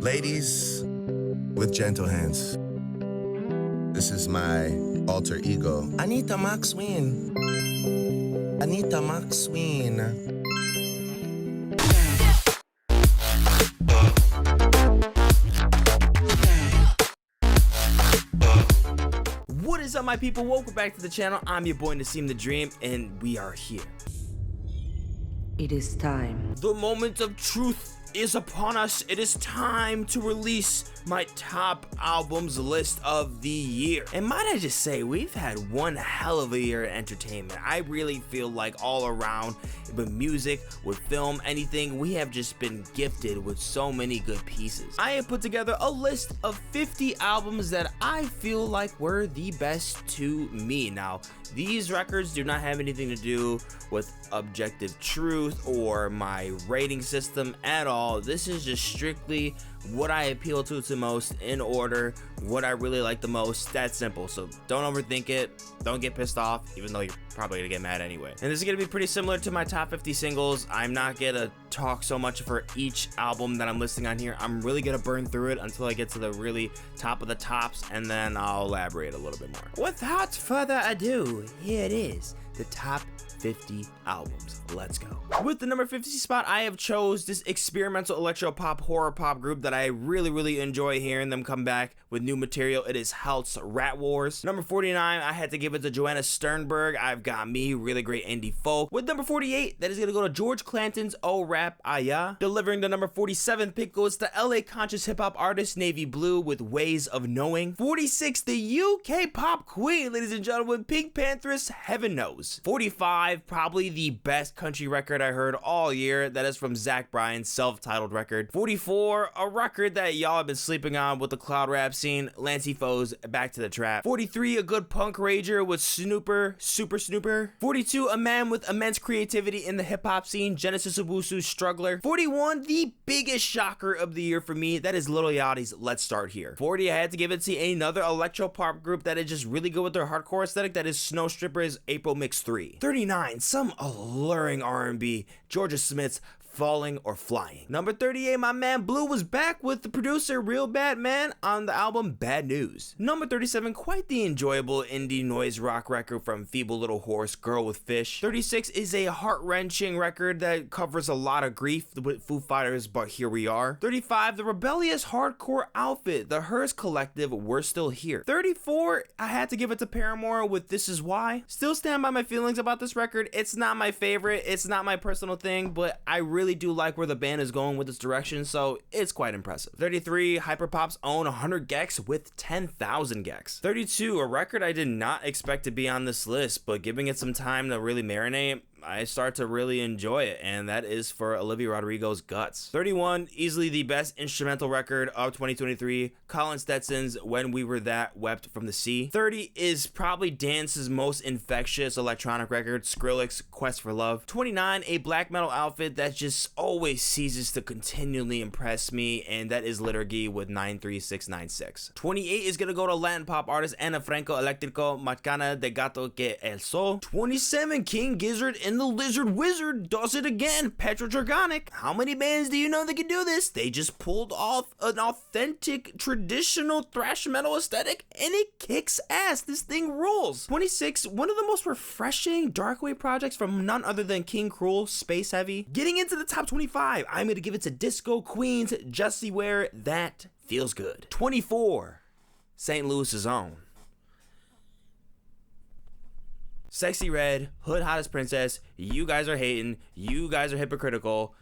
Ladies with gentle hands. This is my alter ego. Anita Maxwin. Anita Maxwin. What is up, my people? Welcome back to the channel. I'm your boy Naseem the Dream, and we are here. It is time. The moment of truth is upon us. It is time to release my top albums list of the year. And might I just say, we've had one hell of a year of entertainment. I really feel like all around, with music, with film, anything, we have just been gifted with so many good pieces. I have put together a list of 50 albums that I feel like were the best to me. Now, these records do not have anything to do with objective truth or my rating system at all. This is just strictly what I appeal to most in order, what I really like the most. That simple. So don't overthink it, don't get pissed off, even though you're probably gonna get mad anyway. And this is gonna be pretty similar to my top 50 singles. I'm not gonna talk so much for each album that I'm listing on here. I'm really gonna burn through it until I get to the really top of the tops, and then I'll elaborate a little bit more. Without further ado, here it is, the top 50 albums. Let's go. With the number 50 spot, I have chose this experimental electro pop horror pop group that I really enjoy hearing them come back with new material. It is Helt's Rat Wars. Number 49, I had to give it to Joanna Sternberg. I've Got Me, really great indie folk. With number 48, that is gonna go to George Clanton's Oh Rap Aya. Delivering the number 47 pick goes to LA conscious hip hop artist Navy Blue with Ways of Knowing. 46, the UK pop queen, ladies and gentlemen, Pink Pantheress, Heaven Knows. 45, probably the best country record I heard all year. That is from Zach Bryan's self-titled record. 44, a record that y'all have been sleeping on with the cloud rap scene, Lancey Foes, Back to the Trap. 43, a good punk rager with Snooper, Super Snooper. 42, a man with immense creativity in the hip-hop scene, Genesis Owusu's Struggler. 41, the biggest shocker of the year for me, that is Lil Yachty's Let's Start Here. 40, I had to give it to another electro pop group that is just really good with their hardcore aesthetic, that is Snow Strippers' April Mix 3. 39, some alluring R&B, Georgia Smith's Falling or Flying. Number 38, my man Blue was back with the producer Real Bad Man on the album Bad News. Number 37, quite the enjoyable indie noise rock record from Feeble Little Horse, Girl with Fish. 36 is a heart-wrenching record that covers a lot of grief with Foo Fighters, but here we are. 35, the rebellious hardcore outfit, the Hers Collective, We're Still Here. 34, I had to give it to Paramore with This Is Why. Still stand by my feelings about this record. It's not my favorite, it's not my personal thing, but I really do like where the band is going with this direction, so it's quite impressive. 33, Hyperpop's own 100 gecs with 10,000 gecs. 32, a record I did not expect to be on this list, but giving it some time to really marinate, I start to really enjoy it, and that is for Olivia Rodrigo's Guts. 31, easily the best instrumental record of 2023, Colin Stetson's When We Were That, Wept from the Sea. 30 is probably dance's most infectious electronic record, Skrillex's Quest for Love. 29, a black metal outfit that just always ceases to continually impress me, and that is Liturgy with 93696. 28 is gonna go to Latin pop artist Franco, Elétrico, Machana de Gato que El Sol. 27, King Gizzard and the Lizard Wizard does it again, Petrodragonic. How many bands do you know that can do this? They just pulled off an authentic traditional thrash metal aesthetic, and it kicks ass. This thing rules. 26, one of the most refreshing darkwave projects from none other than King Cruel, Space Heavy. Getting into the top 25, I'm gonna give it to Disco Queen's Jessie Ware, That Feels Good. 24, St. Louis's own Sexy Red, Hood Hottest Princess, You Guys Are Hating, You Guys Are Hypocritical,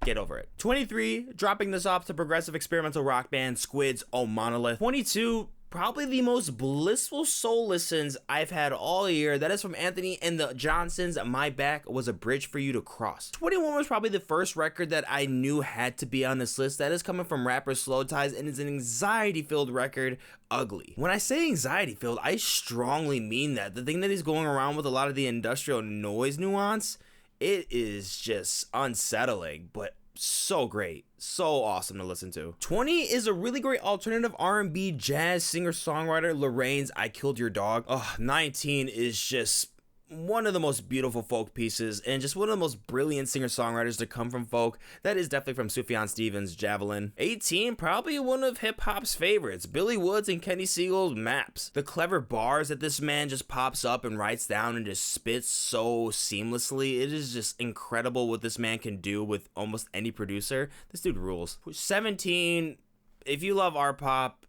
get over it. 23, dropping this off to progressive experimental rock band Squid's Oh Monolith. 22, probably the most blissful soul listens I've had all year. That is from Anthony and the Johnsons, My Back Was a Bridge for You to Cross. 21 was probably the first record that I knew had to be on this list. That is coming from rapper Slow Ties, and it's an anxiety-filled record, Ugly. When I say anxiety-filled, I strongly mean that. The thing that he's going around with a lot of the industrial noise nuance, it is just unsettling, but so great, so awesome to listen to. 20 is a really great alternative R&B jazz singer-songwriter Lorraine's I Killed Your Dog. 19 is just one of the most beautiful folk pieces and just one of the most brilliant singer-songwriters to come from folk. That is definitely from Sufjan Stevens' Javelin. 18, probably one of hip-hop's favorites, Billy Woods and Kenny Segal's Maps. The clever bars that this man just pops up and writes down and just spits so seamlessly. It is just incredible what this man can do with almost any producer. This dude rules. 17, if you love art pop,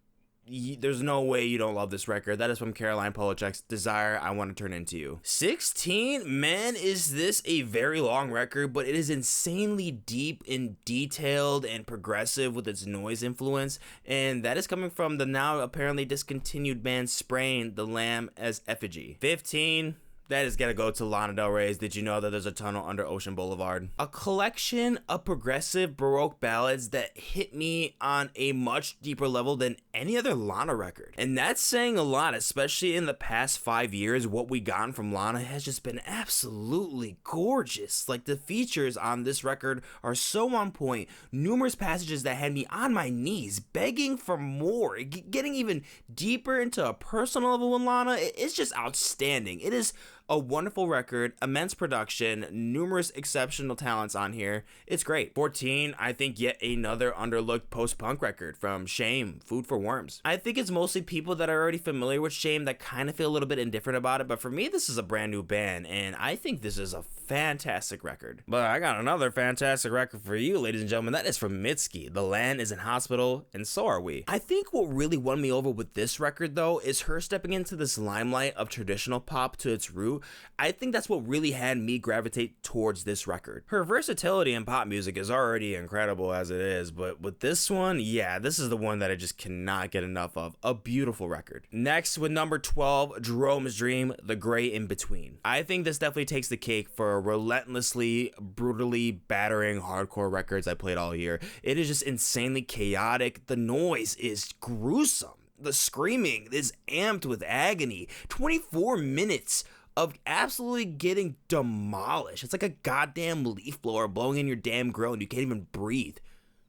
there's no way you don't love this record. That is from Caroline Polachek's Desire, I Want to Turn Into You. 16, man, is this a very long record, but it is insanely deep and detailed and progressive with its noise influence, and that is coming from the now apparently discontinued band Sprain, The Lamb as Effigy. 15, that is gotta go to Lana Del Rey's Did You Know That There's a Tunnel Under Ocean Boulevard? A collection of progressive Baroque ballads that hit me on a much deeper level than any other Lana record. And that's saying a lot, especially in the past 5 years. What we gotten from Lana has just been absolutely gorgeous. Like, the features on this record are so on point. Numerous passages that had me on my knees, begging for more. Getting even deeper into a personal level with Lana, it's just outstanding. It is a wonderful record, immense production, numerous exceptional talents on here. It's great. 14, I think yet another underlooked post-punk record from Shame, Food for Worms. I think it's mostly people that are already familiar with Shame that kind of feel a little bit indifferent about it, but for me, this is a brand new band, and I think this is a fantastic record. But I got another fantastic record for you, ladies and gentlemen. That is from Mitski. The Land is in Hospital, and so are we. I think what really won me over with this record, though, is her stepping into this limelight of traditional pop to its root. I think that's what really had me gravitate towards this record. Her versatility in pop music is already incredible as it is, but with this one, yeah, this is the one that I just cannot get enough of. A beautiful record. Next, with number 12, Jerome's Dream, The Gray In Between. I think this definitely takes the cake for relentlessly, brutally battering hardcore records I played all year. It is just insanely chaotic. The noise is gruesome. The screaming is amped with agony. 24 minutes of absolutely getting demolished. It's like a goddamn leaf blower blowing in your damn grill and you can't even breathe.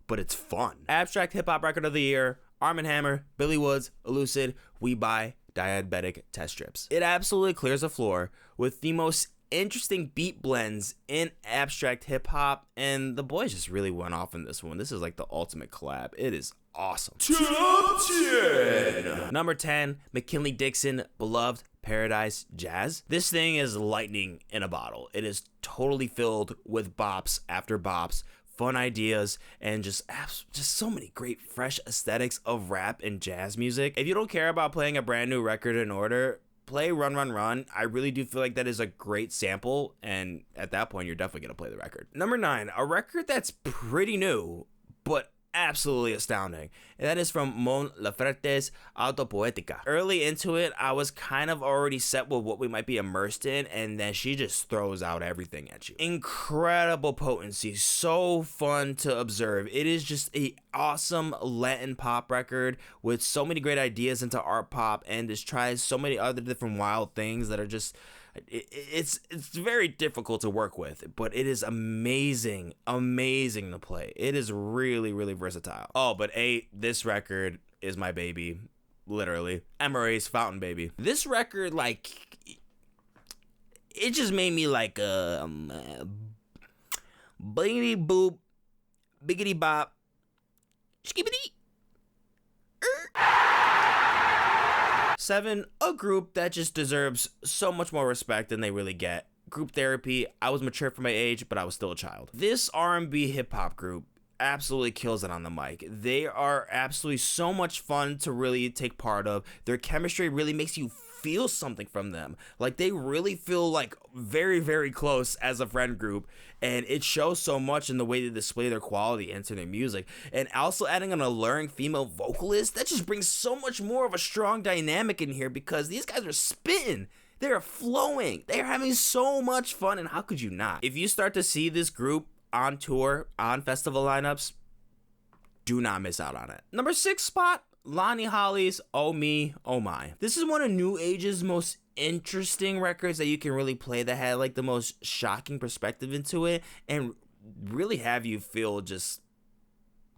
But it's fun. Abstract Hip Hop Record of the Year, Armand Hammer, Billy Woods, Elucid, We Buy Diabetic Test Strips. It absolutely clears the floor with the most interesting beat blends in abstract hip hop, and the boys just really went off in this one. This is like the ultimate collab. It is awesome. Top 10. Number 10, McKinley Dixon, Beloved Paradise Jazz. This thing is lightning in a bottle. It is totally filled with bops after bops, fun ideas, and just so many great fresh aesthetics of rap and jazz music. If you don't care about playing a brand new record in order, play Run Run Run. I really do feel like that is a great sample, and at that point, you're definitely going to play the record. Number 9, a record that's pretty new, but absolutely astounding, and that is from Mon Laferte's Autopoetica. Early into it, I was kind of already set with what we might be immersed in, and then she just throws out everything at you. Incredible potency, so fun to observe. It is just a awesome Latin pop record with so many great ideas into art pop, and just tries so many other different wild things that are just, it's very difficult to work with, but it is amazing to play. It is really, really versatile. Oh, but 8, this record is my baby, literally. Amaaree's Fountain Baby. This record, like, it just made me like biggity boop, biggity bop, skibbity. 7, a group that just deserves so much more respect than they really get. Group Therapy. I was mature for my age, but I was still a child. This R&B hip hop group absolutely kills it on the mic. They are absolutely so much fun to really take part of. Their chemistry really makes you feel something from them. Like, they really feel like very, very close as a friend group, and it shows so much in the way they display their quality into their music. And also adding an alluring female vocalist, that just brings so much more of a strong dynamic in here, because these guys are spitting. They're flowing. They're having so much fun, and how could you not? If you start to see this group on tour, on festival lineups, do not miss out on it. Number 6 spot, Lonnie Holly's Oh Me, Oh My. This is one of New Age's most interesting records that you can really play, that had like the most shocking perspective into it and really have you feel just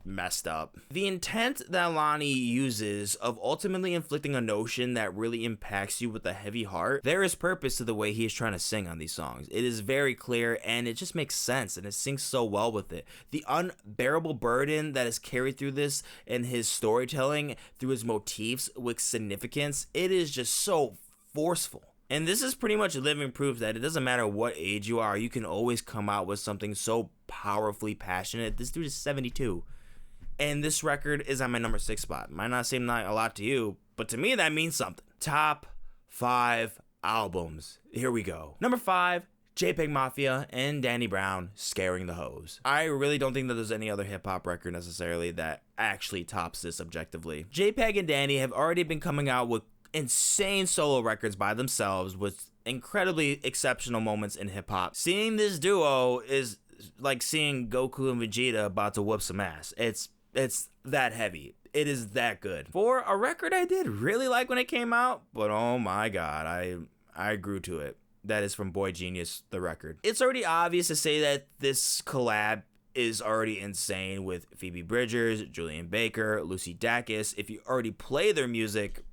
messed up. The intent that ANOHNI uses of ultimately inflicting a notion that really impacts you with a heavy heart, there is purpose to the way he is trying to sing on these songs. It is very clear and it just makes sense and it sings so well with it. The unbearable burden that is carried through this and his storytelling through his motifs with significance, it is just so forceful. And this is pretty much living proof that it doesn't matter what age you are, you can always come out with something so powerfully passionate. This dude is 72. And this record is on my number 6 spot. Might not seem like a lot to you, but to me that means something. Top 5 albums. Here we go. Number 5, JPEGMAFIA and Danny Brown, Scaring the Hoes. I really don't think that there's any other hip-hop record necessarily that actually tops this objectively. JPEG and Danny have already been coming out with insane solo records by themselves with incredibly exceptional moments in hip-hop. Seeing this duo is like seeing Goku and Vegeta about to whoop some ass. It's that heavy. It is that good. For a record I did really like when it came out, but oh my god, I grew to it. That is from boygenius, the record. It's already obvious to say that this collab is already insane with Phoebe Bridgers, Julian Baker, Lucy Dacus. If you already play their music,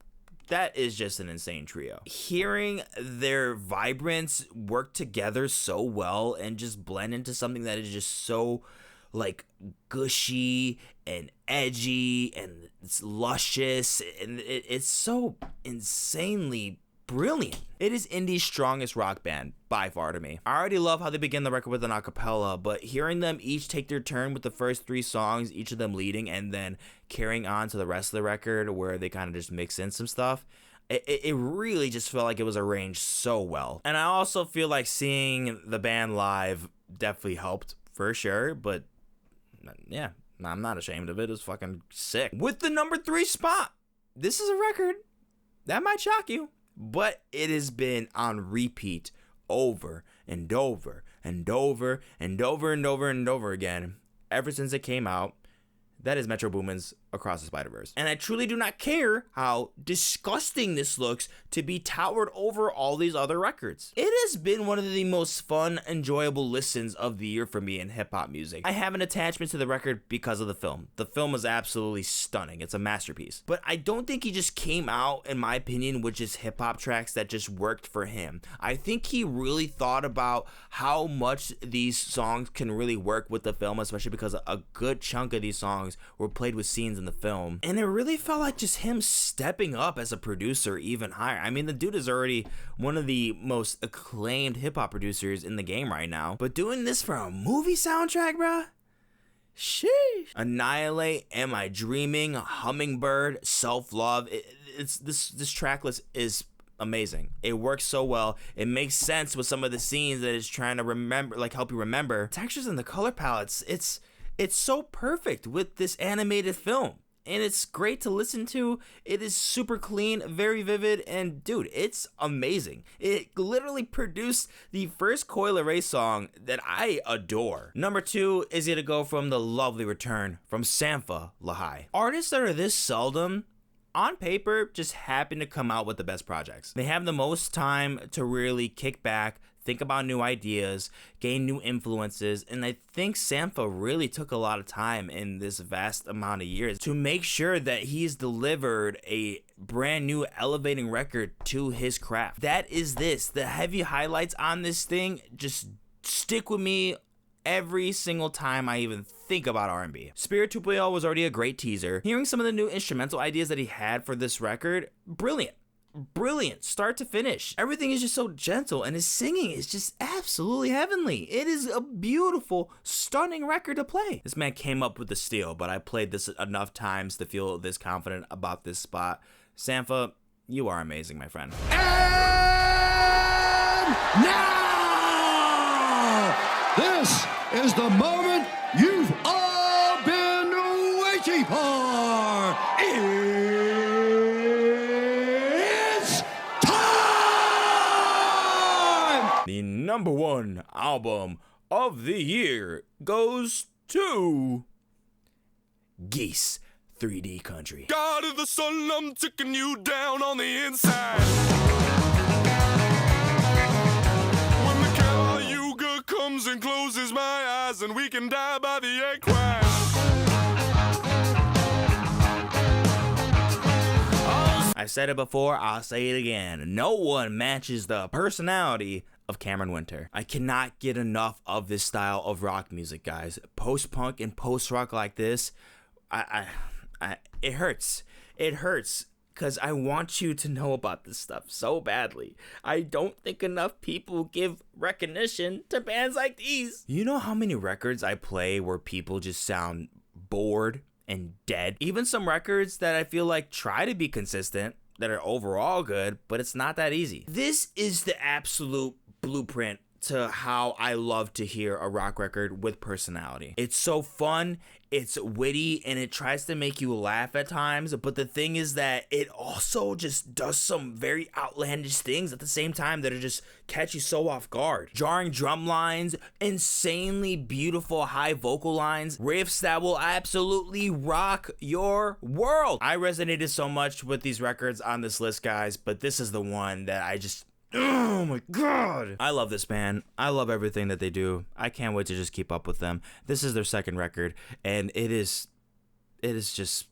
that is just an insane trio. Hearing their vibrance work together so well and just blend into something that is just so like gushy and edgy and it's luscious and it's so insanely brilliant. It is indie's strongest rock band by far to me. I already love how they begin the record with an acapella, but hearing them each take their turn with the first 3 songs, each of them leading and then carrying on to the rest of the record where they kind of just mix in some stuff, it really just felt like it was arranged so well. And I also feel like seeing the band live definitely helped for sure, but yeah, I'm not ashamed of it. It's fucking sick. With the number 3 spot, this is a record that might shock you, but it has been on repeat over and over and over and over and over and over again ever since it came out. That is Metro Boomin's Across the Spider-Verse. And I truly do not care how disgusting this looks to be towered over all these other records. It has been one of the most fun, enjoyable listens of the year for me in hip-hop music. I have an attachment to the record because of the film. The film is absolutely stunning. It's a masterpiece. But I don't think he just came out, in my opinion, with just hip-hop tracks that just worked for him. I think he really thought about how much these songs can really work with the film, especially because a good chunk of these songs were played with scenes in the film, and it really felt like just him stepping up as a producer even higher. I mean, the dude is already one of the most acclaimed hip-hop producers in the game right now, but doing this for a movie soundtrack, bruh? Sheesh. Annihilate, Am I Dreaming, Hummingbird, Self-Love, this track list is amazing. It works so well. It makes sense with some of the scenes that it's trying to remember, like help you remember. Textures and the color palettes, it's so perfect with this animated film, and it's great to listen to. It is super clean, very vivid, and dude, it's amazing. It literally produced the first Coil Ray song that I adore. Number 2 is gonna go from the lovely return from Sampha Lahai. Artists that are this seldom on paper just happen to come out with the best projects. They have the most time to really kick back, think about new ideas, gain new influences, and I think Sampha really took a lot of time in this vast amount of years to make sure that he's delivered a brand new elevating record to his craft. That is this. The heavy highlights on this thing just stick with me every single time I even think about R&B. Spirit 2.0 was already a great teaser. Hearing some of the new instrumental ideas that he had for this record, brilliant. Brilliant, start to finish. Everything is just so gentle, and his singing is just absolutely heavenly. It is a beautiful, stunning record to play. This man came up with the steal, but I played this enough times to feel this confident about this spot. Sampha, you are amazing, my friend. And now, this is the moment you've all been waiting for. It's time! The number 1 album of the year goes to Geese 3D Country. God of the sun, I'm taking you down on the inside. When the Caliuga comes and closes my eyes, and we can die by the egg crash. I've said it before, I'll say it again. No one matches the personality of Cameron Winter. I cannot get enough of this style of rock music, guys. Post-punk and post-rock like this, it hurts. It hurts. Because I want you to know about this stuff so badly. I don't think enough people give recognition to bands like these. You know how many records I play where people just sound bored and dead? Even some records that I feel like try to be consistent, that are overall good, but it's not that easy. This is the absolute blueprint to how I love to hear a rock record with personality. It's so fun, it's witty, and it tries to make you laugh at times, but the thing is that it also just does some very outlandish things at the same time that are just catch you so off guard. Jarring drum lines, insanely beautiful high vocal lines, riffs that will absolutely rock your world. I resonated so much with these records on this list, guys, but this is the one that I just, oh my god, I love this band. I love everything that they do. I can't wait to just keep up with them. This is their second record, and it is just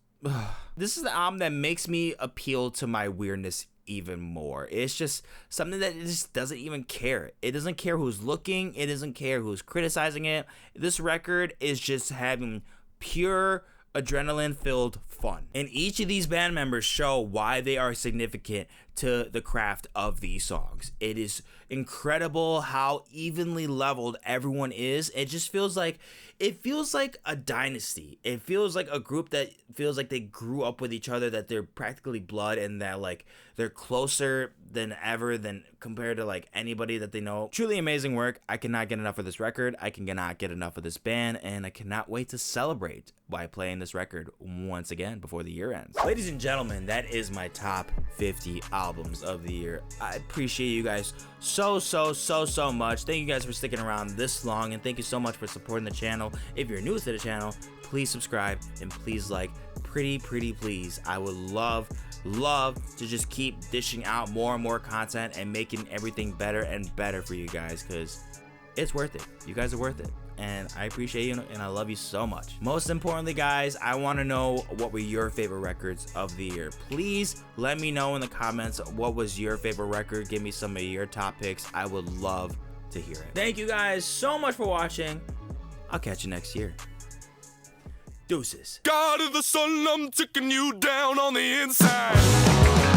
this is the album that makes me appeal to my weirdness even more. It's just something that it just doesn't even care. It doesn't care who's looking, it doesn't care who's criticizing it. This record is just having pure adrenaline filled fun, and each of these band members show why they are significant to the craft of these songs. It is incredible how evenly leveled everyone is. It feels like a dynasty. It feels like a group that feels like they grew up with each other, that they're practically blood, and that like they're closer than ever than compared to like anybody that they know. Truly amazing work. I cannot get enough of this record. I cannot get enough of this band, and I cannot wait to celebrate by playing this record once again before the year ends. Ladies and gentlemen, that is my top 50 albums of the year. I appreciate you guys so much. Thank you guys for sticking around this long, and thank you so much for supporting the channel. If you're new to the channel, please subscribe and please like, pretty please. I would love to just keep dishing out more and more content and making everything better and better for you guys, because it's worth it. You guys are worth it, and I appreciate you, and I love you so much. Most importantly, guys, I want to know what were your favorite records of the year. Please let me know in the comments what was your favorite record. Give me some of your top picks. I would love to hear it. Thank you guys so much for watching. I'll catch you next year. Deuces. God of the sun, I'm taking you down on the inside.